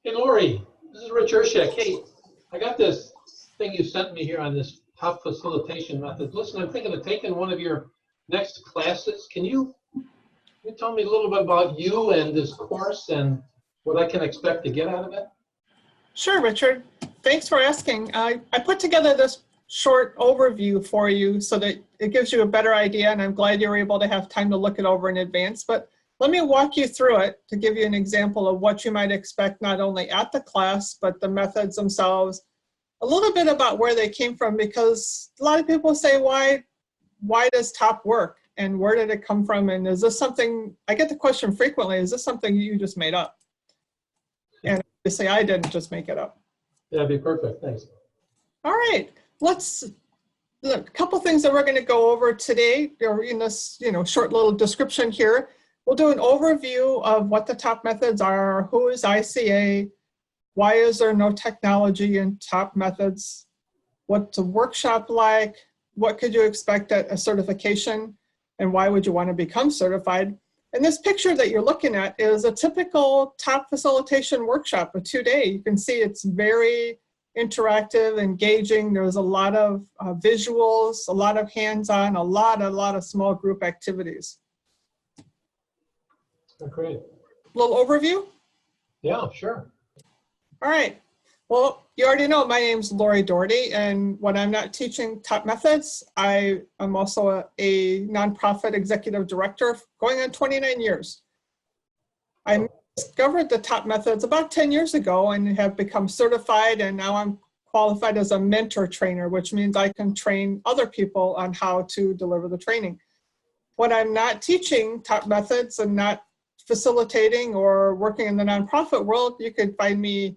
Hey, Lori, this is Rich Urshek. Hey, I got this thing you sent me here on this top facilitation method. Listen, I'm thinking of taking one of your next classes. Can you tell me a little bit about you and this course and what I can expect to get out of it? Sure, Richard. Thanks for asking. I put together this short overview for you so that it gives you a better idea, and I'm glad you were able to have time to look it over in advance. But let me walk you through it to give you an example of what you might expect not only at the class, but the methods themselves. A little bit about where they came from, because a lot of people say, why does ToP work? And where did it come from? And is this something, I get the question frequently, is this something you just made up? And I say, I didn't just make it up. Yeah, that'd be perfect. Thanks. All right, let's look, a couple things that we're going to go over today, or in this short little description here. We'll do an overview of what the ToP methods are, who is ICA, why is there no technology in ToP methods, what's a workshop like, what could you expect at a certification, and why would you want to become certified. And this picture that you're looking at is a typical ToP facilitation workshop, a 2-day. You can see it's very interactive, engaging. There's a lot of visuals, a lot of hands-on, a lot of small group activities. Great. Little overview? Yeah, sure. All right. Well, you already know my name's Lori Doherty, and when I'm not teaching ToP methods, I am also a nonprofit executive director going on 29 years. I discovered the ToP methods about 10 years ago and have become certified, and now I'm qualified as a mentor trainer, which means I can train other people on how to deliver the training. When I'm not teaching ToP methods and not facilitating or working in the nonprofit world, you could find me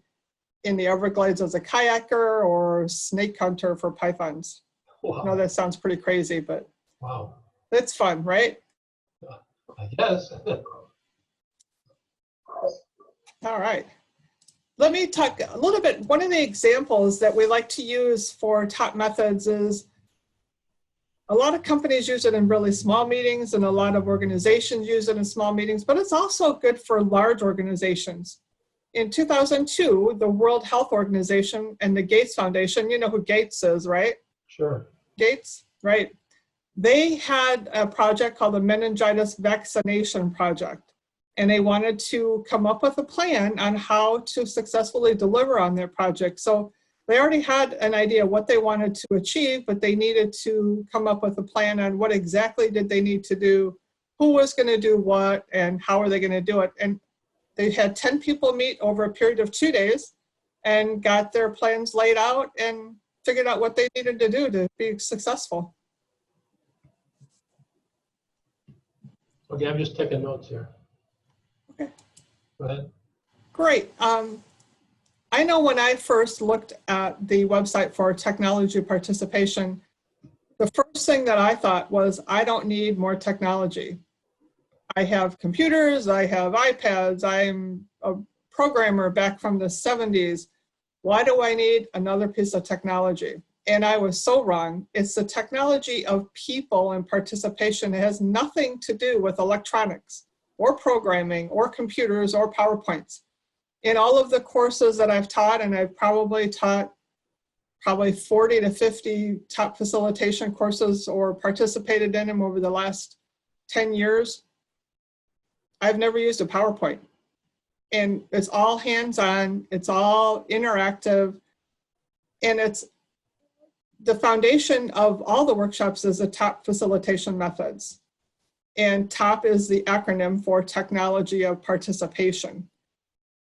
in the Everglades as a kayaker or snake hunter for pythons. Wow. I know that sounds pretty crazy, but wow, it's fun, right? I guess. All right. Let me talk a little bit. One of the examples that we like to use for ToP methods is a lot of companies use it in really small meetings, and a lot of organizations use it in small meetings, but it's also good for large organizations. In 2002, the World Health Organization and the Gates Foundation, you know who Gates is, right? Sure. Gates, right? They had a project called the Meningitis Vaccination Project, and they wanted to come up with a plan on how to successfully deliver on their project. So they already had an idea what they wanted to achieve, but they needed to come up with a plan on what exactly did they need to do, who was going to do what, and how are they going to do it. And they had 10 people meet over a period of 2 days and got their plans laid out and figured out what they needed to do to be successful. Okay, I'm just taking notes here. Okay. Go ahead. Great. I know when I first looked at the website for technology participation, the first thing that I thought was, I don't need more technology. I have computers, I have iPads, I'm a programmer back from the 70s. Why do I need another piece of technology? And I was so wrong. It's the technology of people and participation. It has nothing to do with electronics or programming or computers or PowerPoints. In all of the courses that I've taught, and I've probably taught 40 to 50 ToP facilitation courses or participated in them over the last 10 years, I've never used a PowerPoint. And it's all hands-on, it's all interactive, and it's the foundation of all the workshops is the ToP facilitation methods. And ToP is the acronym for Technology of Participation.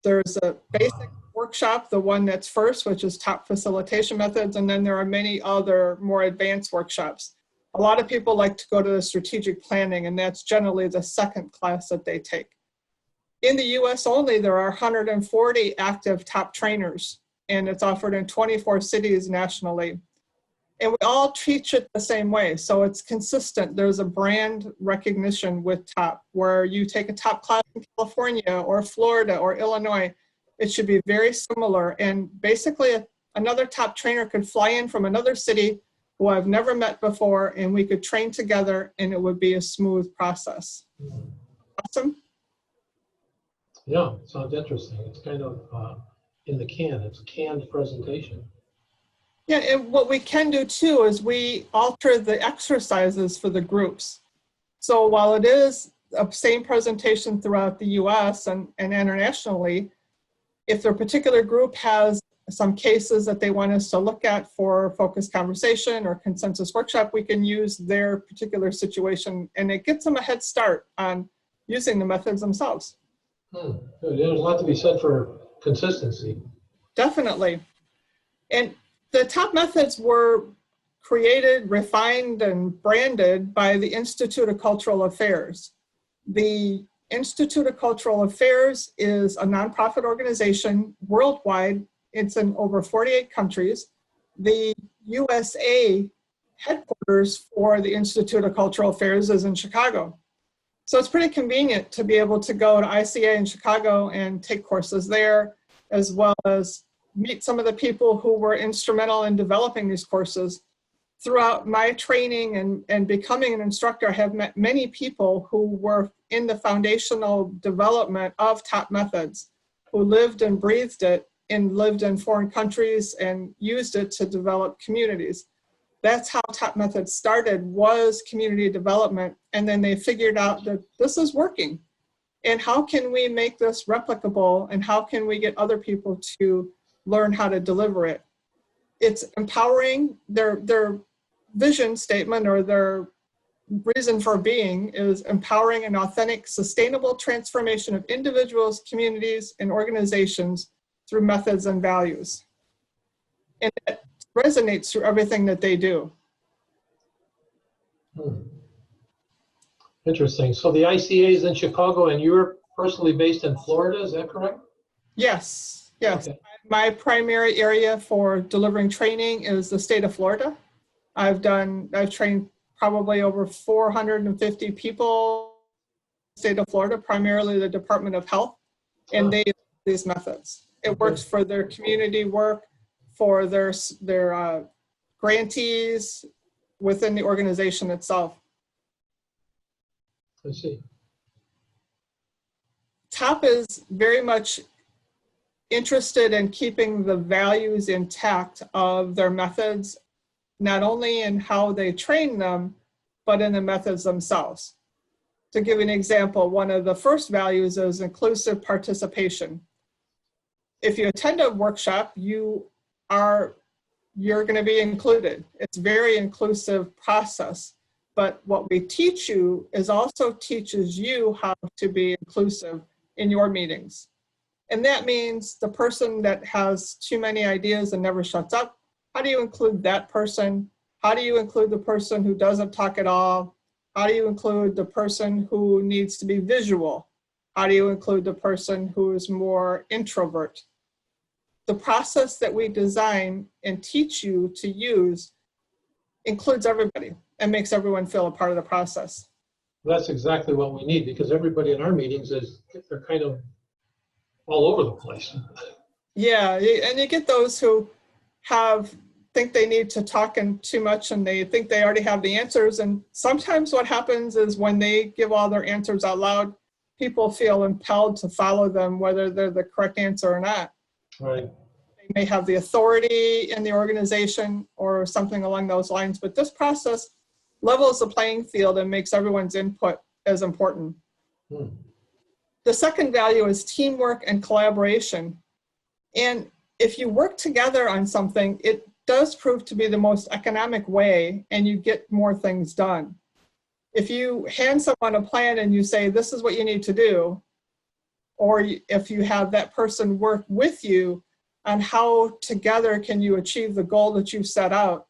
There's a basic workshop, the one that's first, which is ToP facilitation methods, and then there are many other more advanced workshops. A lot of people like to go to the strategic planning, and that's generally the second class that they take. In the US only, there are 140 active ToP trainers, and it's offered in 24 cities nationally. And we all teach it the same way, so it's consistent. There's a brand recognition with ToP, where you take a ToP class in California or Florida or Illinois, it should be very similar. And basically, another ToP trainer could fly in from another city who I've never met before, and we could train together, and it would be a smooth process. Awesome? Yeah, sounds interesting. It's kind of in the can. It's a canned presentation. Yeah, and what we can do too is we alter the exercises for the groups. So while it is the same presentation throughout the US and internationally, if their particular group has some cases that they want us to look at for focused conversation or consensus workshop, we can use their particular situation, and it gets them a head start on using the methods themselves. Good. There's a lot to be said for consistency. Definitely. And the ToP methods were created, refined, and branded by the Institute of Cultural Affairs. The Institute of Cultural Affairs is a nonprofit organization worldwide. It's in over 48 countries. The USA headquarters for the Institute of Cultural Affairs is in Chicago. So it's pretty convenient to be able to go to ICA in Chicago and take courses there, as well as meet some of the people who were instrumental in developing these courses. Throughout my training and becoming an instructor, I have met many people who were in the foundational development of ToP methods, who lived and breathed it and lived in foreign countries and used it to develop communities. That's how ToP methods started, was community development. And then they figured out that this is working. And how can we make this replicable, and how can we get other people to learn how to deliver it? It's empowering. Their vision statement, or their reason for being, is empowering an authentic, sustainable transformation of individuals, communities, and organizations through methods and values. And it resonates through everything that they do. Interesting. So the ICA is in Chicago, and you're personally based in Florida, is that correct? Yes, yes. Okay. My primary area for delivering training is the state of Florida. I've trained probably over 450 people in the state of Florida, primarily the Department of Health, and they use these methods. It works for their community work, for their grantees within the organization itself. I see. ToP is very much interested in keeping the values intact of their methods, not only in how they train them, but in the methods themselves. To give you an example, one of the first values is inclusive participation. If you attend a workshop, you're going to be included. It's a very inclusive process. But what we teach you is also teaches you how to be inclusive in your meetings. And that means the person that has too many ideas and never shuts up, how do you include that person? How do you include the person who doesn't talk at all? How do you include the person who needs to be visual? How do you include the person who is more introvert? The process that we design and teach you to use includes everybody and makes everyone feel a part of the process. That's exactly what we need, because everybody in our meetings they're kind of all over the place. Yeah, and you get those who think they need to talk in too much, and they think they already have the answers. And sometimes what happens is when they give all their answers out loud, people feel impelled to follow them, whether they're the correct answer or not. Right. They may have the authority in the organization or something along those lines, but this process levels the playing field and makes everyone's input as important. The second value is teamwork and collaboration. And if you work together on something, it does prove to be the most economic way, and you get more things done. If you hand someone a plan and you say, this is what you need to do, or if you have that person work with you on how together can you achieve the goal that you've set out,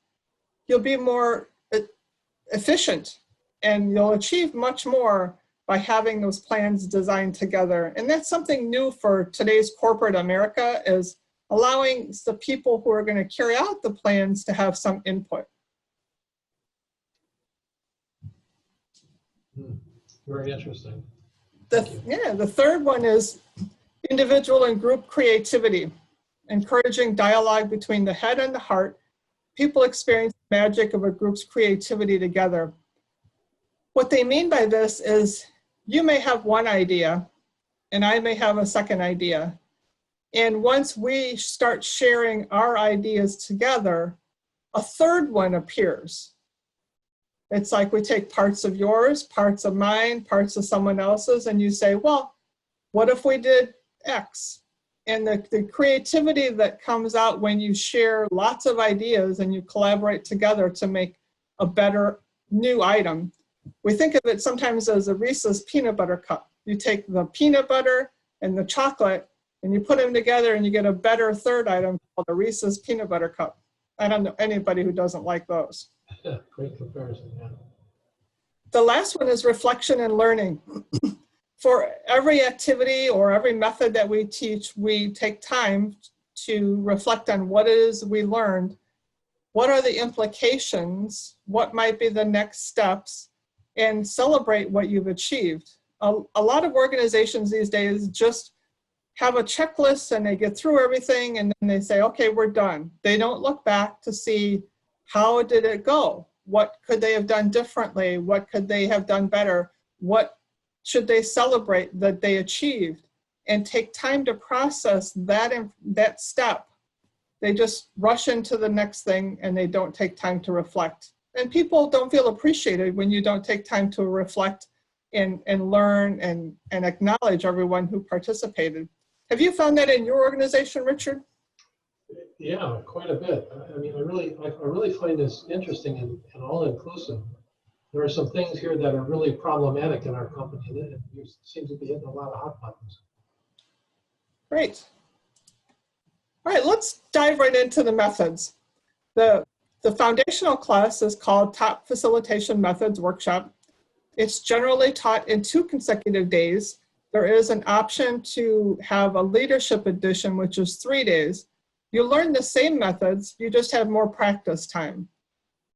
you'll be more efficient, and you'll achieve much more by having those plans designed together. And that's something new for today's corporate America, is allowing the people who are going to carry out the plans to have some input. Very interesting. The third one is individual and group creativity, encouraging dialogue between the head and the heart. People experience the magic of a group's creativity together. What they mean by this is you may have one idea and I may have a second idea, And once we start sharing our ideas together, a third one appears. It's like we take parts of yours, parts of mine, parts of someone else's, and you say, well, what if we did X? And the creativity that comes out when you share lots of ideas and you collaborate together to make a better new item. We think of it sometimes as a Reese's peanut butter cup. You take the peanut butter and the chocolate and you put them together and you get a better third item called a Reese's peanut butter cup. I don't know anybody who doesn't like those. Yeah, great comparison, yeah. The last one is reflection and learning. For every activity or every method that we teach, we take time to reflect on what it is we learned, what are the implications, what might be the next steps, and celebrate what you've achieved. A lot of organizations these days just have a checklist and they get through everything and then they say, okay, we're done. They don't look back to see how did it go? What could they have done differently? What could they have done better? What should they celebrate that they achieved? And take time to process that step. They just rush into the next thing and they don't take time to reflect. And people don't feel appreciated when you don't take time to reflect and learn and acknowledge everyone who participated. Have you found that in your organization, Richard? Yeah, quite a bit. I mean, I really find this interesting and all inclusive. There are some things here that are really problematic in our company that you seem to be hitting a lot of hot buttons. Great. All right, let's dive right into the methods. The foundational class is called ToP Facilitation Methods Workshop. It's generally taught in 2 consecutive days. There is an option to have a leadership edition, which is 3 days. You learn the same methods, you just have more practice time.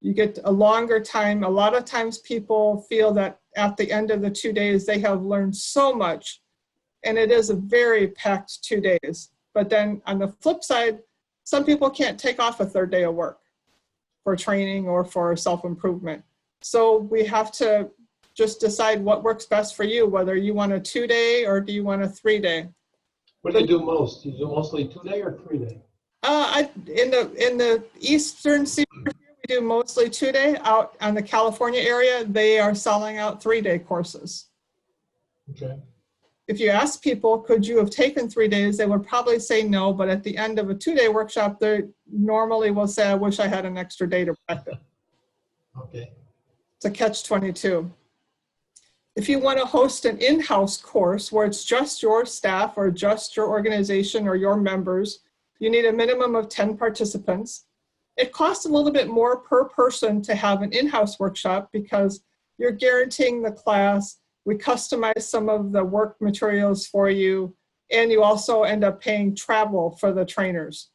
You get a longer time. A lot of times people feel that at the end of the 2 days, they have learned so much, and it is a very packed 2 days. But then on the flip side, some people can't take off a 3rd day of work for training or for self-improvement. So we have to just decide what works best for you, whether you want a 2-day or do you want a 3-day. What do you do most? You do mostly 2-day or 3-day? In the Eastern Seaboard, we do mostly 2-day. Out on the California area, they are selling out 3-day courses. Okay. If you ask people, could you have taken 3 days, they would probably say no, but at the end of a 2-day workshop, they normally will say, I wish I had an extra day to practice. Okay. It's a catch-22. If you want to host an in-house course where it's just your staff or just your organization or your members, you need a minimum of 10 participants. It costs a little bit more per person to have an in-house workshop because you're guaranteeing the class. We customize some of the work materials for you, and you also end up paying travel for the trainers.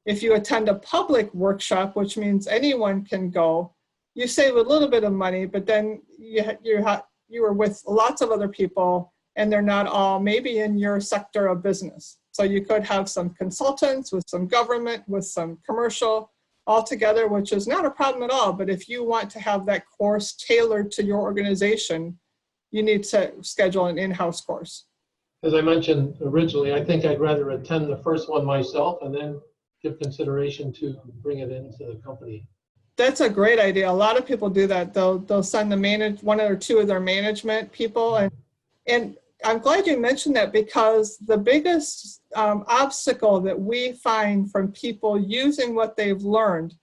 If you attend a public workshop, which means anyone can go, you save a little bit of money, but then you are with lots of other people, and they're not all maybe in your sector of business. So you could have some consultants with some government, with some commercial all together, which is not a problem at all. But if you want to have that course tailored to your organization, you need to schedule an in-house course. As I mentioned originally, I think I'd rather attend the first one myself and then give consideration to bring it into the company. That's a great idea. A lot of people do that. They'll send the one or two of their management people. And I'm glad you mentioned that, because the biggest obstacle that we find from people using what they've learned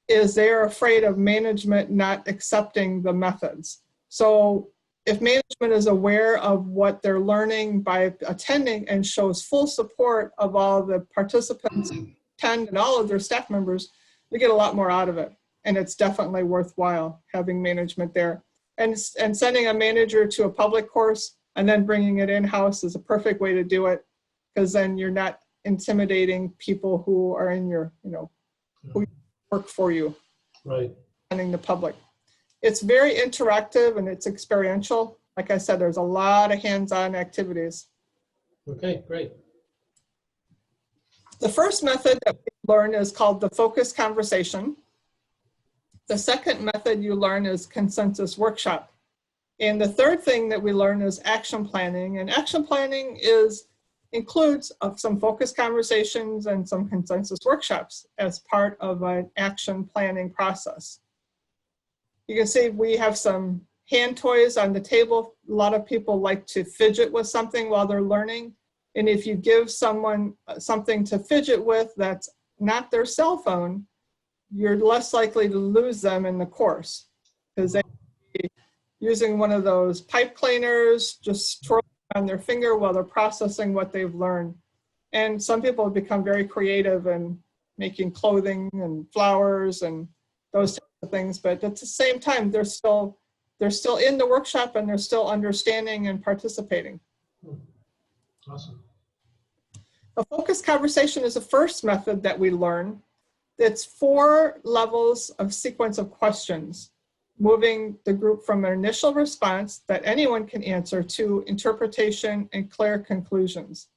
is they're afraid of management not accepting the methods. So if management is aware of what they're learning by attending and shows full support of all the participants attend and all of their staff members, we get a lot more out of it. And it's definitely worthwhile having management there. And sending a manager to a public course and then bringing it in-house is a perfect way to do it, because then you're not intimidating people who are in your, who work for you. Right. Attending the public. It's very interactive and it's experiential. Like I said, there's a lot of hands-on activities. Okay, great. The first method that we learn is called the focused conversation. The second method you learn is consensus workshop. And the third thing that we learn is action planning. And action planning is includes some focused conversations and some consensus workshops as part of an action planning process. You can see we have some hand toys on the table. A lot of people like to fidget with something while they're learning. And if you give someone something to fidget with that's not their cell phone, you're less likely to lose them in the course, because they be using one of those pipe cleaners, just twirling on their finger while they're processing what they've learned. And some people have become very creative in making clothing and flowers and those types of things, but at the same time, they're still in the workshop and they're still understanding and participating. Awesome. A focused conversation is the first method that we learn. It's 4 levels of sequence of questions, moving the group from an initial response that anyone can answer to interpretation and clear conclusions.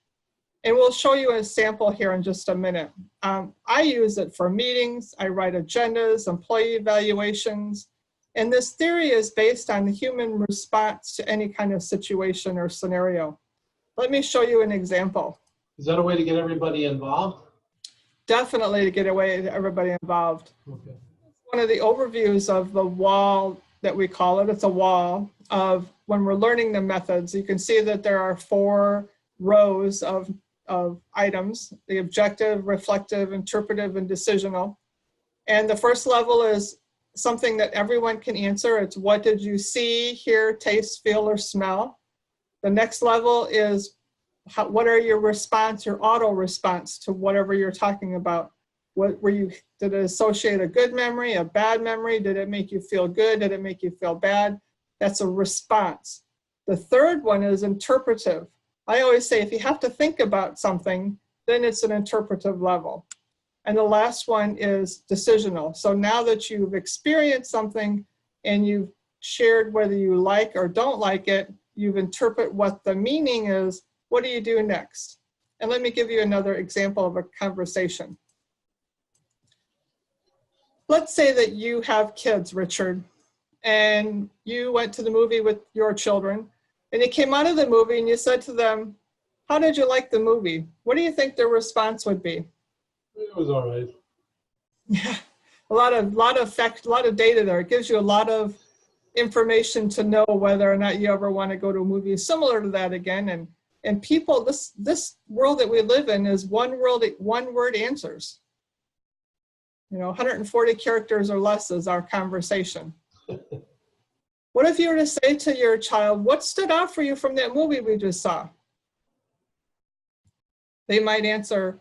And we'll show you a sample here in just a minute. I use it for meetings. I write agendas, employee evaluations. And this theory is based on the human response to any kind of situation or scenario. Let me show you an example. Is that a way to get everybody involved? Definitely to get everybody involved. Okay. One of the overviews of the wall that we call it, it's a wall of when we're learning the methods. You can see that there are 4 rows of items: the objective, reflective, interpretive, and decisional. And the first level is something that everyone can answer. It's what did you see, hear, taste, feel, or smell? The next level is what are your response, your auto response to whatever you're talking about? What were you, did it associate a good memory, a bad memory? Did it make you feel good? Did it make you feel bad? That's a response. The third one is interpretive. I always say if you have to think about something, then it's an interpretive level. And the last one is decisional. So now that you've experienced something and you've shared whether you like or don't like it, you've interpreted what the meaning is. What do you do next? And let me give you another example of a conversation. Let's say that you have kids, Richard, and you went to the movie with your children, and you came out of the movie and you said to them, how did you like the movie? What do you think their response would be? It was all right. Yeah, a lot of data there. It gives you a lot of information to know whether or not you ever want to go to a movie similar to that again. And people, this world that we live in is one word answers. 140 characters or less is our conversation. What if you were to say to your child, what stood out for you from that movie we just saw? They might answer,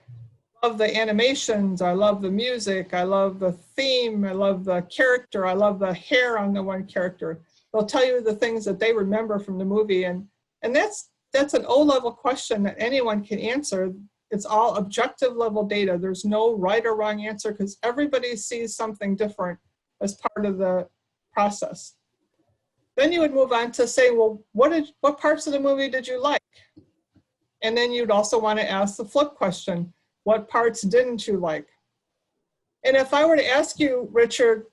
I love the animations, I love the music, I love the theme, I love the character, I love the hair on the one character. They'll tell you the things that they remember from the movie. And that's an O-level question that anyone can answer. It's all objective level data. There's no right or wrong answer because everybody sees something different as part of the process. Then you would move on to say, well, what parts of the movie did you like? And then you'd also want to ask the flip question, what parts didn't you like? And if I were to ask you, Richard,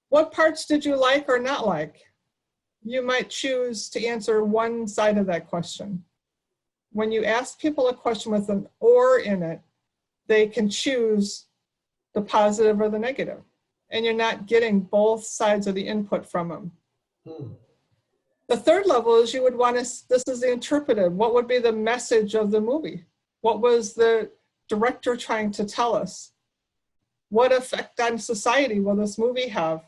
what parts did you like or not like? You might choose to answer one side of that question. When you ask people a question with an or in it, they can choose the positive or the negative. And you're not getting both sides of the input from them. The third level is you would want to, this is the interpretive. What would be the message of the movie? What was the director trying to tell us? What effect on society will this movie have?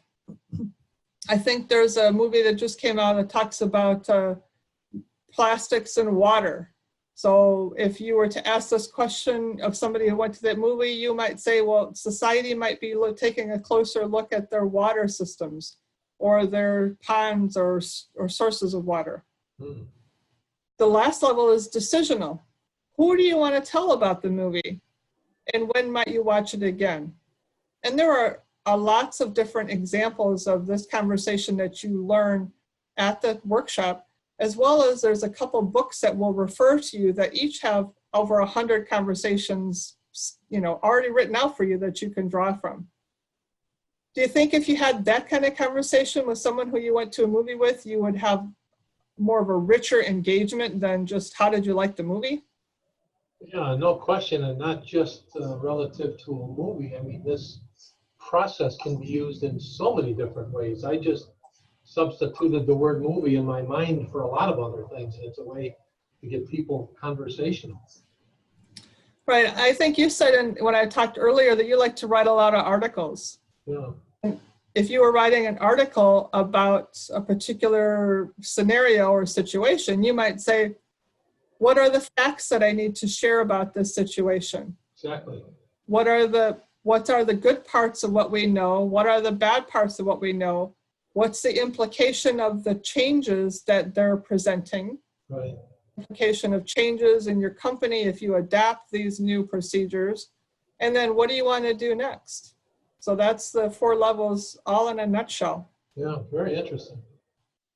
I think there's a movie that just came out that talks about plastics and water. So if you were to ask this question of somebody who went to that movie, you might say, well, society might be taking a closer look at their water systems or their ponds or sources of water. The last level is decisional. Who do you want to tell about the movie? And when might you watch it again? And there are lots of different examples of this conversation that you learn at the workshop, as well as there's a couple books that will refer to you that each have over 100 conversations, already written out for you that you can draw from. Do you think if you had that kind of conversation with someone who you went to a movie with, you would have more of a richer engagement than just how did you like the movie? Yeah, no question, and not just relative to a movie. I mean, this process can be used in so many different ways. I just substituted the word movie in my mind for a lot of other things. It's a way to get people conversational. Right. I think you said when I talked earlier that you like to write a lot of articles. Yeah, If you were writing an article about a particular scenario or situation, you might say, what are the facts that I need to share about this situation? exactly. What are the good parts of what we know? What are the bad parts of what we know? What's the implication of the changes that they're presenting? Right. Implication of changes in your company if you adapt these new procedures. And then what do you want to do next? So that's the 4 levels all in a nutshell. Yeah, very interesting.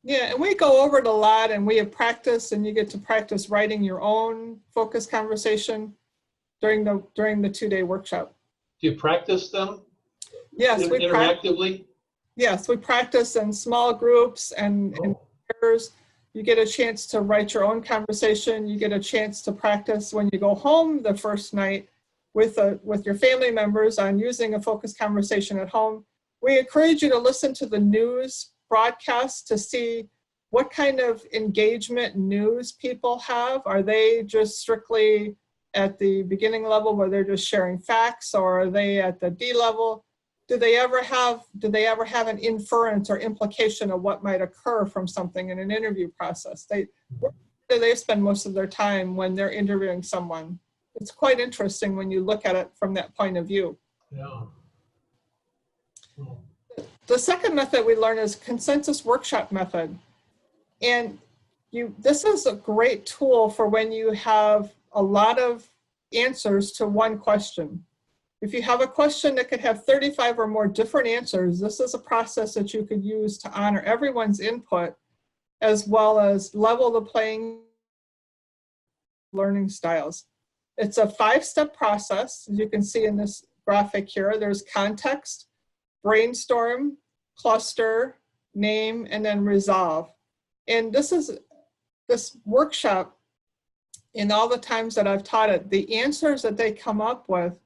Yeah, and we go over it a lot, and we have practice, and you get to practice writing your own focus conversation during the 2-day workshop. Do you practice them Yes, interactively? Yes, we practice in small groups and pairs. You get a chance to write your own conversation. You get a chance to practice when you go home the first night with your family members on using a focus conversation at home. We encourage you to listen to the news broadcast to see what kind of engagement news people have. Are they just strictly at the beginning level where they're just sharing facts, or are they at the D level? Do they ever have an inference or implication of what might occur from something in an interview process? They spend most of their time when they're interviewing someone. It's quite interesting when you look at it from that point of view. Yeah. The second method we learn is consensus workshop method. And this is a great tool for when you have a lot of answers to one question. If you have a question that could have 35 or more different answers, this is a process that you could use to honor everyone's input, as well as level the playing learning styles. It's a 5-step process, as you can see in this graphic here. There's context, brainstorm, cluster, name, and then resolve. And this workshop, in all the times that I've taught it, the answers that they come up with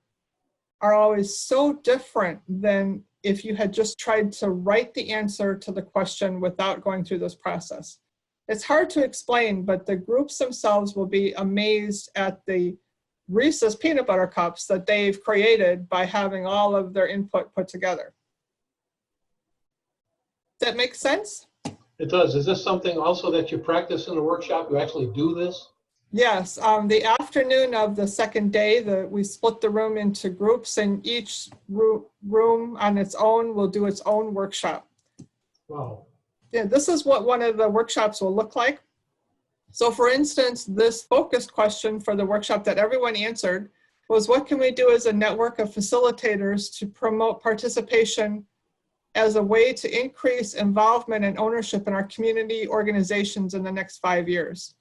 are always so different than if you had just tried to write the answer to the question without going through this process. It's hard to explain, but the groups themselves will be amazed at the Reese's peanut butter cups that they've created by having all of their input put together. Does that make sense? It does. Is this something also that you practice in the workshop? You actually do this? Yes, the afternoon of the second day, we split the room into groups, and each room on its own will do its own workshop. Wow. Yeah, this is what one of the workshops will look like. So for instance, this focus question for the workshop that everyone answered was, what can we do as a network of facilitators to promote participation as a way to increase involvement and ownership in our community organizations in the next 5 years?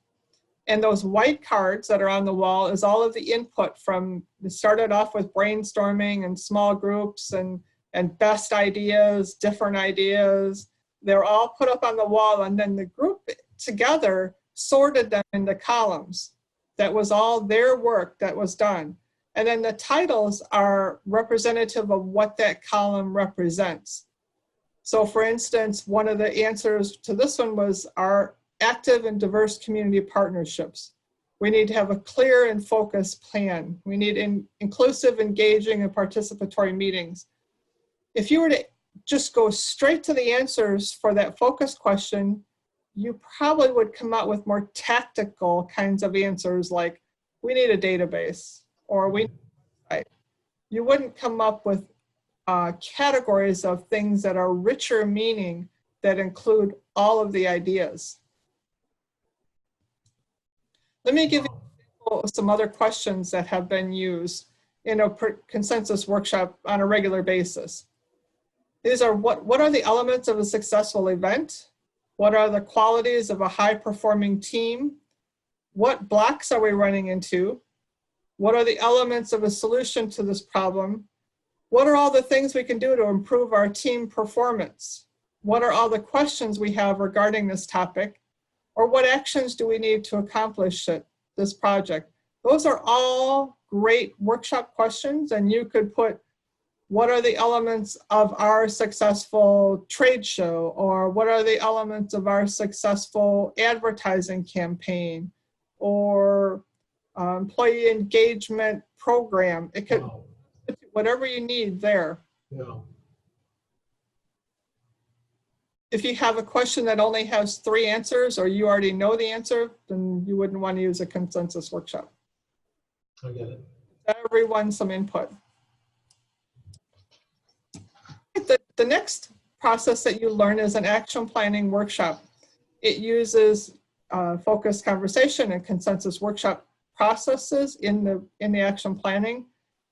And those white cards that are on the wall is all of the input from, it started off with brainstorming and small groups and best ideas, different ideas. They're all put up on the wall, and then the group together sorted them into columns. That was all their work that was done. And then the titles are representative of what that column represents. So for instance, one of the answers to this one was our active and diverse community partnerships. We need to have a clear and focused plan. We need inclusive, engaging, and participatory meetings. If you were to just go straight to the answers for that focus question, you probably would come out with more tactical kinds of answers like, we need a database, or we need a website. You wouldn't come up with categories of things that are richer meaning that include all of the ideas. Let me give you some other questions that have been used in a consensus workshop on a regular basis. These are, what are the elements of a successful event? What are the qualities of a high-performing team? What blocks are we running into? What are the elements of a solution to this problem? What are all the things we can do to improve our team performance? What are all the questions we have regarding this topic? Or what actions do we need to accomplish this project? Those are all great workshop questions, and you could put, what are the elements of our successful trade show? Or what are the elements of our successful advertising campaign? Or employee engagement program? It could, Wow. whatever you need there. Yeah. If you have a question that only has 3 answers, or you already know the answer, then you wouldn't want to use a consensus workshop. I get it. Everyone some input. The next process that you learn is an action planning workshop. It uses focused conversation and consensus workshop processes in the action planning.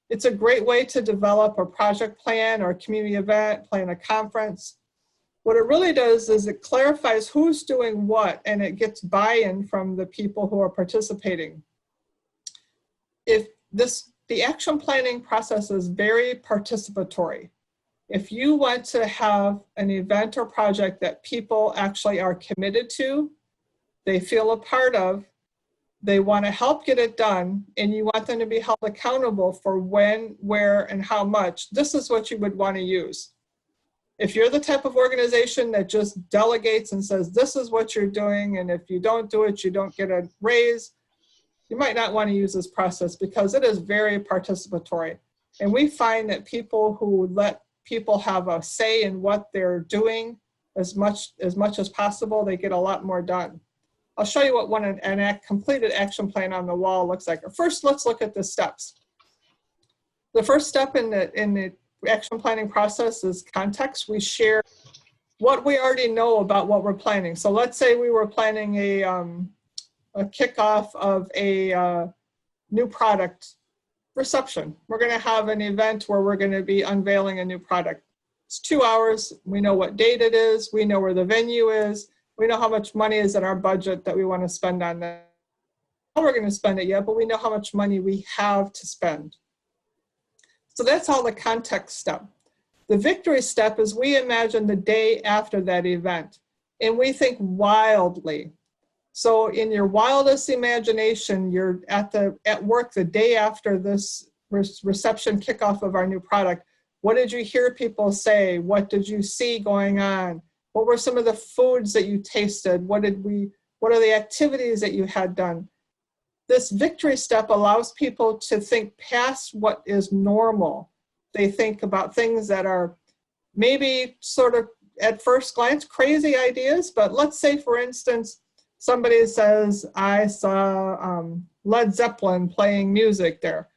It's a great way to develop a project plan or a community event, plan a conference. What it really does is it clarifies who's doing what, and it gets buy-in from the people who are participating. The action planning process is very participatory. If you want to have an event or project that people actually are committed to, they feel a part of, they want to help get it done, and you want them to be held accountable for when, where, and how much, this is what you would want to use. If you're the type of organization that just delegates and says, this is what you're doing, and if you don't do it, you don't get a raise, you might not want to use this process because it is very participatory. And we find that people who let people have a say in what they're doing as much as possible, they get a lot more done. I'll show you what a completed action plan on the wall looks like. First, let's look at the steps. The first step in the action planning process is context. We share what we already know about what we're planning. So let's say we were planning a kickoff of a new product reception. We're going to have an event where we're going to be unveiling a new product. It's 2 hours. We know what date it is. We know where the venue is. We know how much money is in our budget that we want to spend on that. How we're going to spend it yet, but we know how much money we have to spend. So that's all the context step. The victory step is we imagine the day after that event, and we think wildly. So in your wildest imagination, you're at work the day after this reception kickoff of our new product. What did you hear people say? What did you see going on? What were some of the foods that you tasted? What are the activities that you had done? This victory step allows people to think past what is normal. They think about things that are maybe sort of at first glance crazy ideas, but let's say, for instance, somebody says, I saw Led Zeppelin playing music there.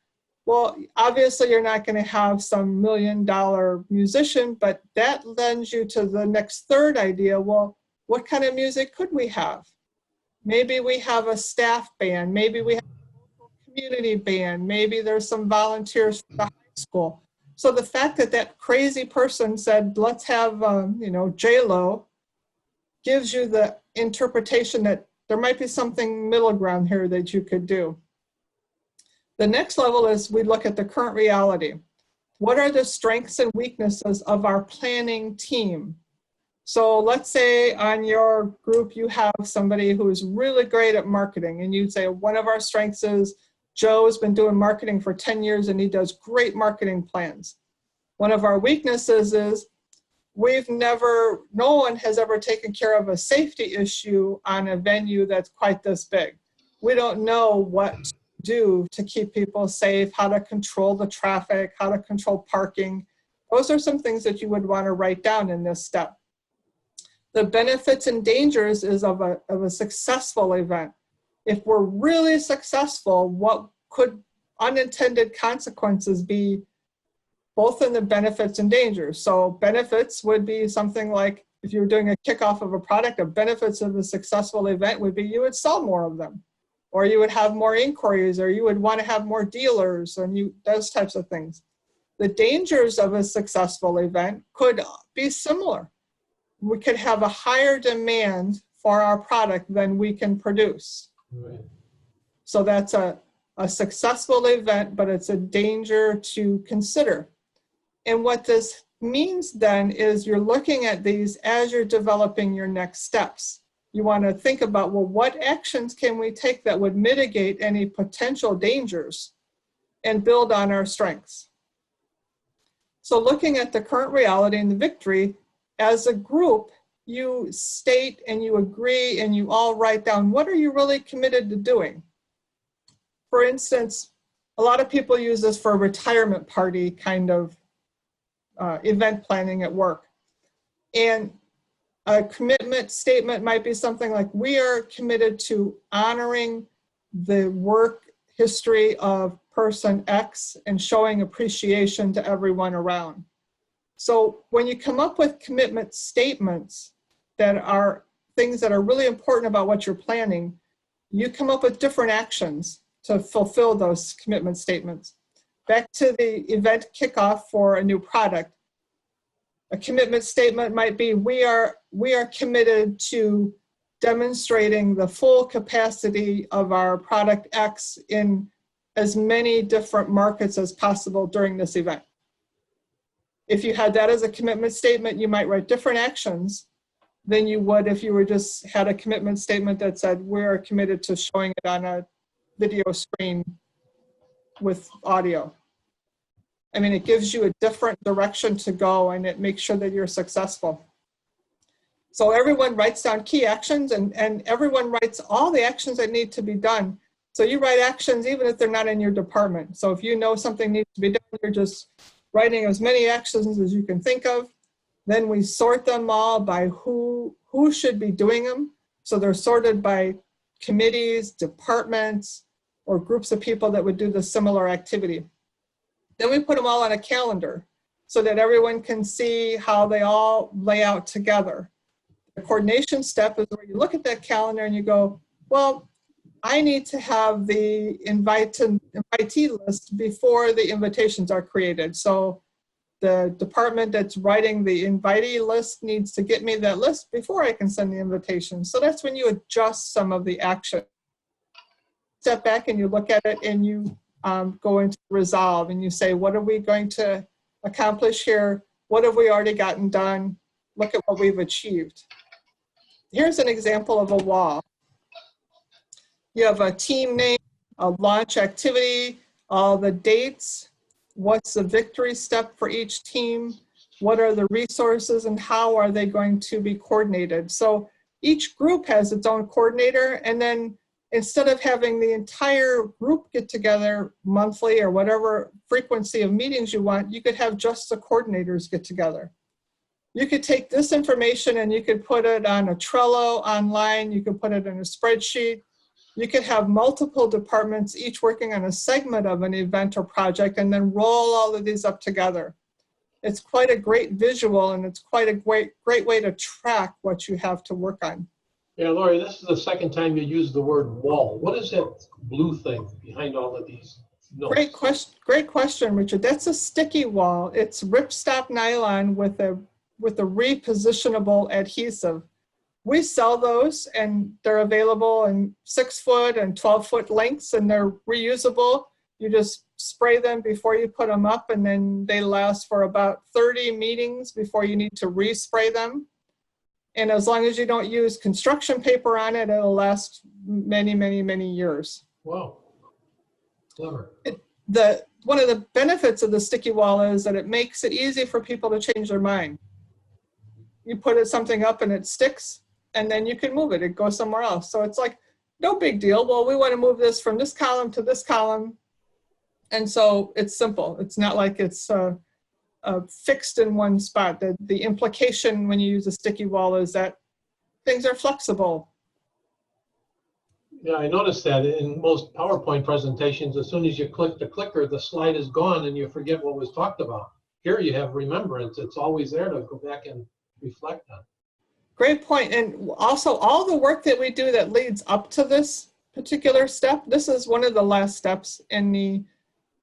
Well, obviously you're not going to have some $1 million musician, but that lends you to the next third idea. Well, what kind of music could we have? Maybe we have a staff band. Maybe we have a community band. Maybe there's some volunteers from the high school. So the fact that that crazy person said, let's have, J-Lo, gives you the interpretation that there might be something middle ground here that you could do. The next level is we look at the current reality. What are the strengths and weaknesses of our planning team? So let's say on your group you have somebody who is really great at marketing, and you'd say one of our strengths is Joe's been doing marketing for 10 years and he does great marketing plans. One of our weaknesses is no one has ever taken care of a safety issue on a venue that's quite this big. We don't know what to do to keep people safe, how to control the traffic, how to control parking. Those are some things that you would want to write down in this step. The benefits and dangers is of a successful event. If we're really successful, what could unintended consequences be both in the benefits and dangers? So benefits would be something like, if you were doing a kickoff of a product, the benefits of a successful event would be you would sell more of them, or you would have more inquiries, or you would want to have more dealers, and those types of things. The dangers of a successful event could be similar. We could have a higher demand for our product than we can produce. Right. So that's a successful event, but it's a danger to consider. And what this means then is you're looking at these as you're developing your next steps. You want to think about, well, what actions can we take that would mitigate any potential dangers and build on our strengths? So looking at the current reality and the victory, as a group, you state and you agree and you all write down, what are you really committed to doing? For instance, a lot of people use this for a retirement party kind of event planning at work. And a commitment statement might be something like, we are committed to honoring the work history of person X and showing appreciation to everyone around. So when you come up with commitment statements that are things that are really important about what you're planning, you come up with different actions to fulfill those commitment statements. Back to the event kickoff for a new product. A commitment statement might be, we are committed to demonstrating the full capacity of our product X in as many different markets as possible during this event. If you had that as a commitment statement, you might write different actions than you would if you were just had a commitment statement that said, we're committed to showing it on a video screen with audio. I mean, it gives you a different direction to go and it makes sure that you're successful. So everyone writes down key actions and everyone writes all the actions that need to be done. So you write actions even if they're not in your department. So if you know something needs to be done, you're just writing as many actions as you can think of. Then we sort them all by who should be doing them. So they're sorted by committees, departments, or groups of people that would do the similar activity. Then we put them all on a calendar so that everyone can see how they all lay out together. The coordination step is where you look at that calendar and you go, well, I need to have the invitee list before the invitations are created. So the department that's writing the invitee list needs to get me that list before I can send the invitation. So that's when you adjust some of the action. Step back and you look at it and you go into resolve and you say, what are we going to accomplish here? What have we already gotten done? Look at what we've achieved. Here's an example of a wall. You have a team name, a launch activity, all the dates, what's the victory step for each team, what are the resources and how are they going to be coordinated. So each group has its own coordinator, and then instead of having the entire group get together monthly or whatever frequency of meetings you want, you could have just the coordinators get together. You could take this information and you could put it on a Trello online, you could put it in a spreadsheet. You could have multiple departments, each working on a segment of an event or project, and then roll all of these up together. It's quite a great visual, and it's quite a great way to track what you have to work on. Yeah, Lori, this is the second time you used the word wall. What is that blue thing behind all of these notes? Great question, Richard. That's a sticky wall. It's ripstop nylon with a repositionable adhesive. We sell those and they're available in 6-foot and 12-foot lengths, and they're reusable. You just spray them before you put them up, and then they last for about 30 meetings before you need to respray them. And as long as you don't use construction paper on it, it'll last many, many, many years. Wow, clever. One of the benefits of the sticky wall is that it makes it easy for people to change their mind. You put something up and it sticks, and then you can move it. It goes somewhere else. So it's like, no big deal. Well, we want to move this from this column to this column. And so it's simple. It's not like it's fixed in one spot. The implication when you use a sticky wall is that things are flexible. Yeah, I noticed that in most PowerPoint presentations, as soon as you click the clicker, the slide is gone and you forget what was talked about. Here you have remembrance. It's always there to go back and reflect on. Great point. And also all the work that we do that leads up to this particular step, this is one of the last steps in the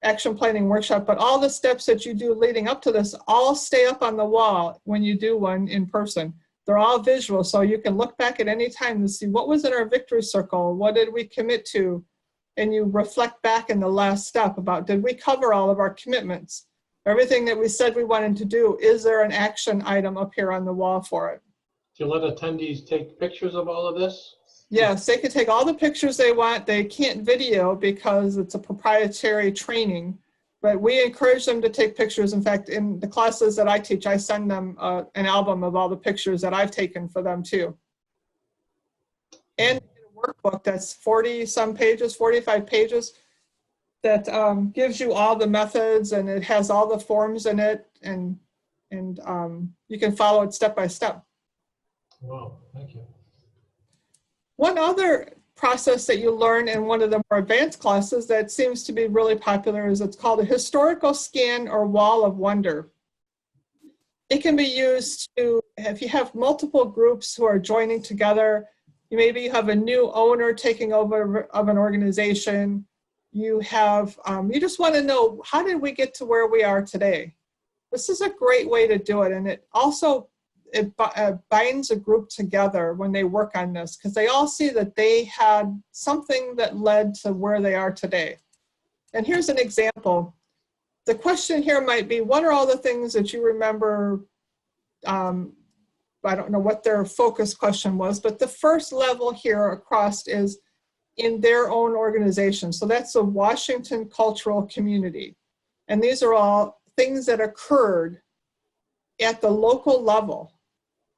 action planning workshop, but all the steps that you do leading up to this all stay up on the wall when you do one in person. They're all visual, so you can look back at any time to see what was in our victory circle, what did we commit to, and you reflect back in the last step about, did we cover all of our commitments? Everything that we said we wanted to do, is there an action item up here on the wall for it? Do you let attendees take pictures of all of this? Yes, they can take all the pictures they want. They can't video because it's a proprietary training, but we encourage them to take pictures. In fact, in the classes that I teach, I send them an album of all the pictures that I've taken for them too. And a workbook that's 40 some pages, 45 pages, that gives you all the methods, and it has all the forms in it, and you can follow it step by step. Wow, thank you. One other process that you learn in one of the more advanced classes that seems to be really popular is it's called a historical scan or wall of wonder. It can be used to, if you have multiple groups who are joining together, maybe you have a new owner taking over of an organization, you have, you just want to know, how did we get to where we are today? This is a great way to do it, and it also binds a group together when they work on this, because they all see that they had something that led to where they are today. And here's an example. The question here might be, what are all the things that you remember? I don't know what their focus question was, but the first level here across is in their own organization. So that's the Washington Cultural Community. And these are all things that occurred at the local level.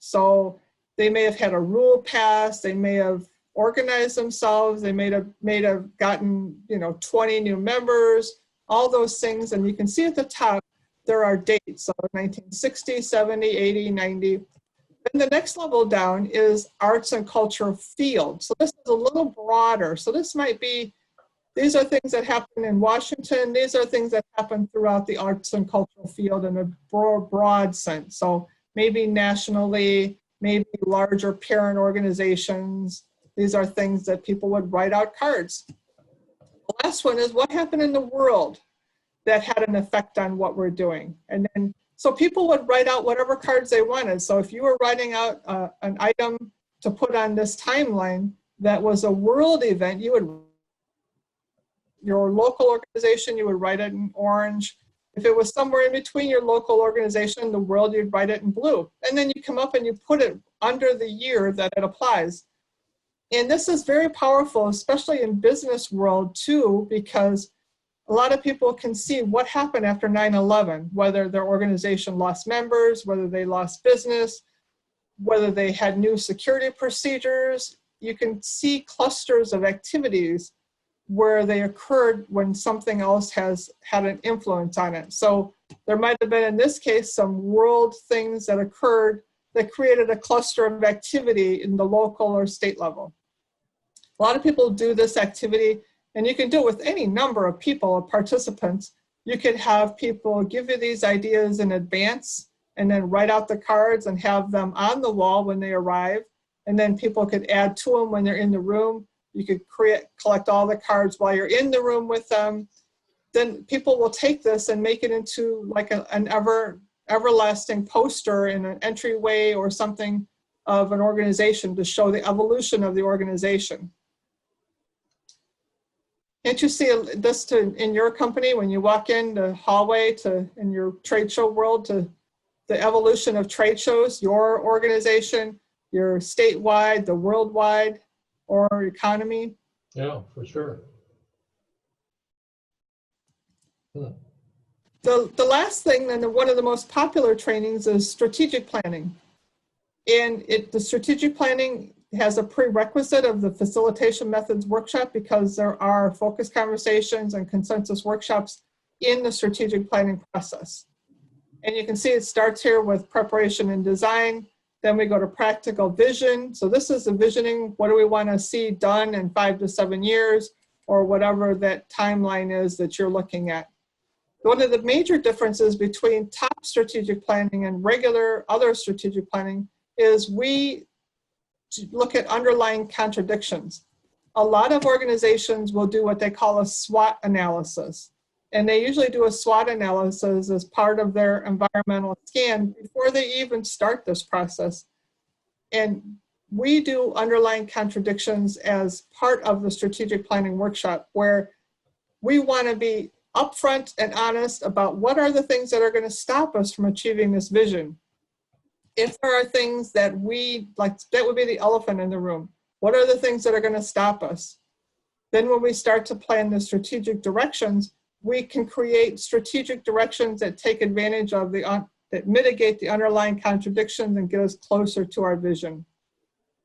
So they may have had a rule passed, they may have organized themselves, they may have gotten 20 new members, all those things. And you can see at the top, there are dates, so 1960, 70, 80, 90. Then the next level down is arts and culture field. So this is a little broader. So this might be, these are things that happen in Washington. These are things that happen throughout the arts and cultural field in a broad sense. So maybe nationally, maybe larger parent organizations. These are things that people would write out cards. The last one is what happened in the world that had an effect on what we're doing. And then, so people would write out whatever cards they wanted. So if you were writing out an item to put on this timeline that was a world event, you would, your local organization, you would write it in orange. If it was somewhere in between your local organization and the world, you'd write it in blue. And then you come up and you put it under the year that it applies. And this is very powerful, especially in business world too, because a lot of people can see what happened after 9/11, whether their organization lost members, whether they lost business, whether they had new security procedures. You can see clusters of activities where they occurred when something else has had an influence on it. So there might have been, in this case, some world things that occurred that created a cluster of activity in the local or state level. A lot of people do this activity, and you can do it with any number of people or participants. You could have people give you these ideas in advance and then write out the cards and have them on the wall when they arrive. And then people could add to them when they're in the room. You could collect all the cards while you're in the room with them. Then people will take this and make it into like an everlasting poster in an entryway or something of an organization to show the evolution of the organization. Can't you see this in your company when you walk in the hallway in your trade show world, to the evolution of trade shows, your organization, your statewide, the worldwide, or economy? Yeah, for sure. The last thing, and one of the most popular trainings, is strategic planning. And the strategic planning has a prerequisite of the facilitation methods workshop, because there are focus conversations and consensus workshops in the strategic planning process. And you can see it starts here with preparation and design. Then we go to practical vision. So this is the visioning. What do we want to see done in 5 to 7 years, or whatever that timeline is that you're looking at. One of the major differences between ToP strategic planning and regular other strategic planning is we look at underlying contradictions. A lot of organizations will do what they call a SWOT analysis. And they usually do a SWOT analysis as part of their environmental scan before they even start this process. And we do underlying contradictions as part of the strategic planning workshop, where we want to be upfront and honest about what are the things that are going to stop us from achieving this vision. if there are things that we, like, that would be the elephant in the room. What are the things that are going to stop us? Then when we start to plan the strategic directions, we can create strategic directions that take advantage of that mitigate the underlying contradictions and get us closer to our vision.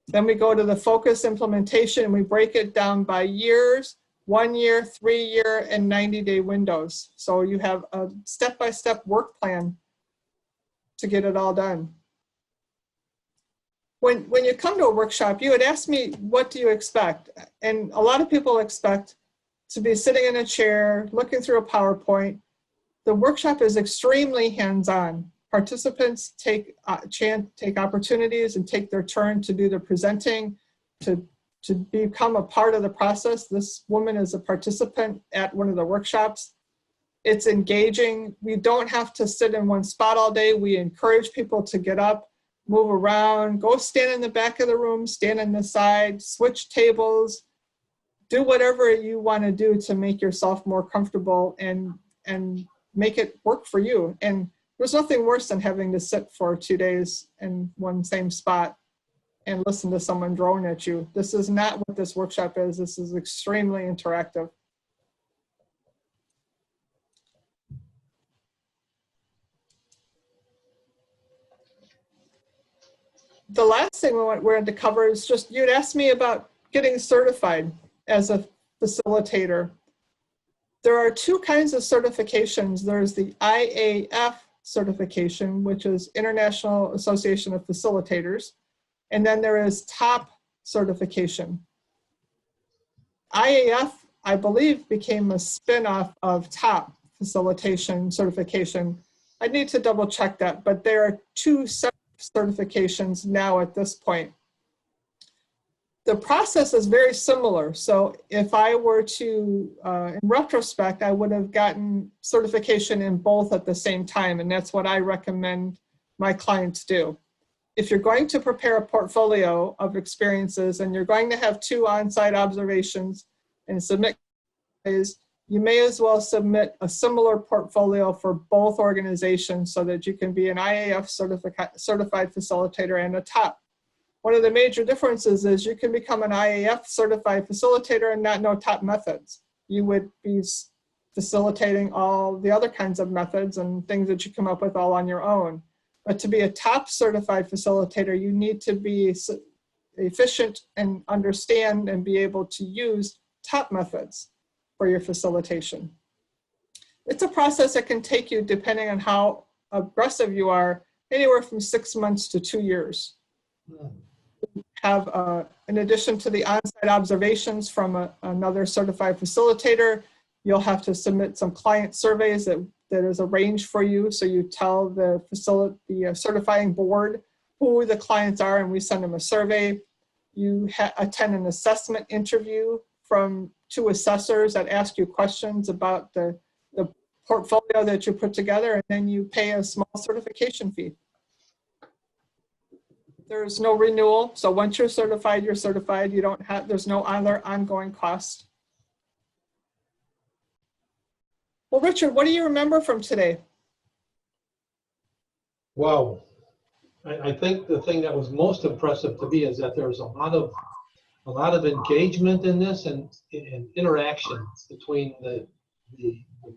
Then we go to the focus implementation and we break it down by years, 1 year, 3 year, and 90-day windows. So you have a step-by-step work plan to get it all done. When you come to a workshop, you would ask me, what do you expect? And a lot of people expect to be sitting in a chair, looking through a PowerPoint. The workshop is extremely hands-on. Participants take opportunities and take their turn to do the presenting, to become a part of the process. This woman is a participant at one of the workshops. It's engaging. We don't have to sit in one spot all day. We encourage people to get up, move around, go stand in the back of the room, stand on the side, switch tables, do whatever you want to do to make yourself more comfortable and make it work for you. And there's nothing worse than having to sit for 2 days in one same spot and listen to someone drone at you. This is not what this workshop is. This is extremely interactive. The last thing we wanted to cover is just, you'd asked me about getting certified as a facilitator. There are 2 kinds of certifications. There's the IAF certification, which is International Association of Facilitators. And then there is ToP certification. IAF, I believe, became a spin-off of ToP facilitation certification. I need to double check that, but there are 2 separate certifications now at this point. The process is very similar. So if I were to, in retrospect, I would have gotten certification in both at the same time, and that's what I recommend my clients do. If you're going to prepare a portfolio of experiences and you're going to have 2 on-site observations and submit, you may as well submit a similar portfolio for both organizations so that you can be an IAF certified facilitator and a ToP. One of the major differences is you can become an IAF certified facilitator and not know ToP methods. You would be facilitating all the other kinds of methods and things that you come up with all on your own. But to be a ToP certified facilitator, you need to be efficient and understand and be able to use ToP methods for your facilitation. It's a process that can take you, depending on how aggressive you are, anywhere from 6 months to 2 years. Have, in addition to the on-site observations from another certified facilitator, you'll have to submit some client surveys that is arranged for you. So you tell the certifying board who the clients are, and we send them a survey. You attend an assessment interview from 2 assessors that ask you questions about the portfolio that you put together, and then you pay a small certification fee. There's no renewal. So once you're certified, you're certified. You don't have, there's no other ongoing cost. Well, Richard, what do you remember from today? Wow. I think the thing that was most impressive to me is that there's a lot of engagement in this and interaction between the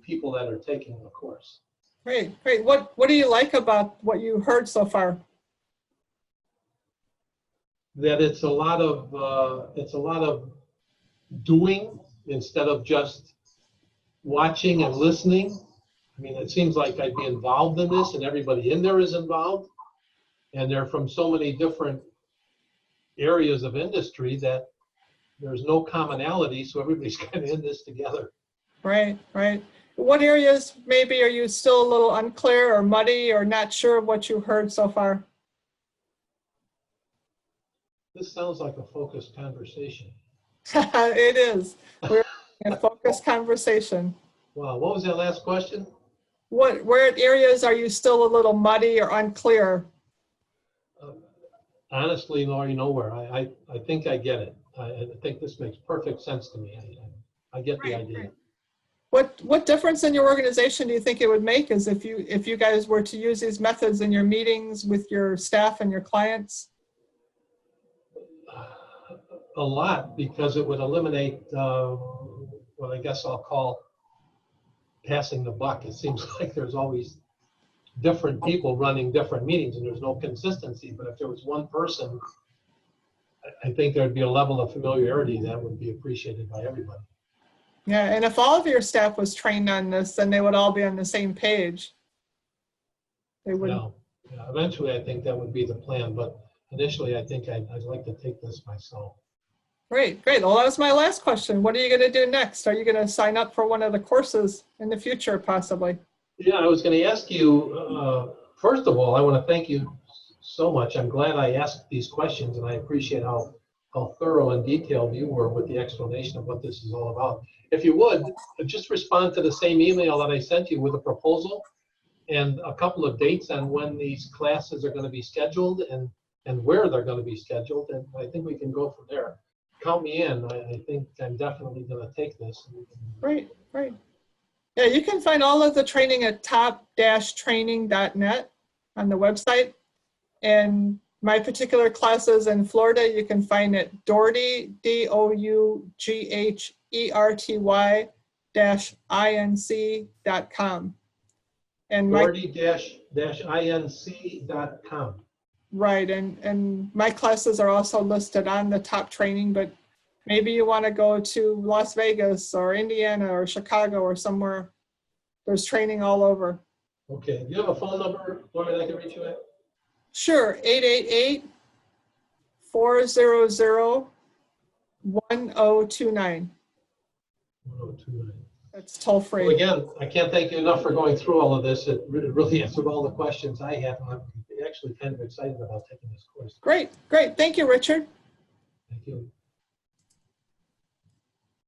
people that are taking the course. Great, great. What do you like about what you heard so far? That it's a lot of doing instead of just watching and listening. I mean, it seems like I'd be involved in this, and everybody in there is involved, and they're from so many different areas of industry that there's no commonality, so everybody's kind of in this together. Right, right. What areas maybe are you still a little unclear or muddy or not sure of what you heard so far? This sounds like a focused conversation. It is. We're in a focused conversation. Wow, what was that last question? Where areas are you still a little muddy or unclear? Honestly, Lori, nowhere. I think I get it. I think this makes perfect sense to me. I get the idea. Right. What difference in your organization do you think it would make is if you guys were to use these methods in your meetings with your staff and your clients? A lot, because it would eliminate what I guess I'll call passing the buck. It seems like there's always different people running different meetings and there's no consistency. But if there was one person, I think there'd be a level of familiarity that would be appreciated by everybody. Yeah, and if all of your staff was trained on this, then they would all be on the same page. They would. Yeah, eventually I think that would be the plan, but initially I think I'd like to take this myself. Great, great. Well, that was my last question. What are you going to do next? Are you going to sign up for one of the courses in the future, possibly? Yeah, I was going to ask you, first of all, I want to thank you so much. I'm glad I asked these questions, and I appreciate how thorough and detailed you were with the explanation of what this is all about. If you would, just respond to the same email that I sent you with a proposal and a couple of dates on when these classes are going to be scheduled and where they're going to be scheduled, and I think we can go from there. Count me in. I think I'm definitely going to take this. Great, great. Yeah, you can find all of the training at top-training.net on the website. And my particular classes in Florida, you can find at Dougherty, DOUGHERTY-INC.com. And Dougherty-inc.com. Right, and my classes are also listed on the Top Training, but maybe you want to go to Las Vegas or Indiana or Chicago or somewhere. There's training all over. Okay, do you have a phone number, Laura, that I can reach you at? Sure, 888-400-1029. 1029. That's toll free. Well, again, I can't thank you enough for going through all of this. It really answered all the questions I had. I'm actually kind of excited about taking this course. Great, great. Thank you, Richard. Thank you.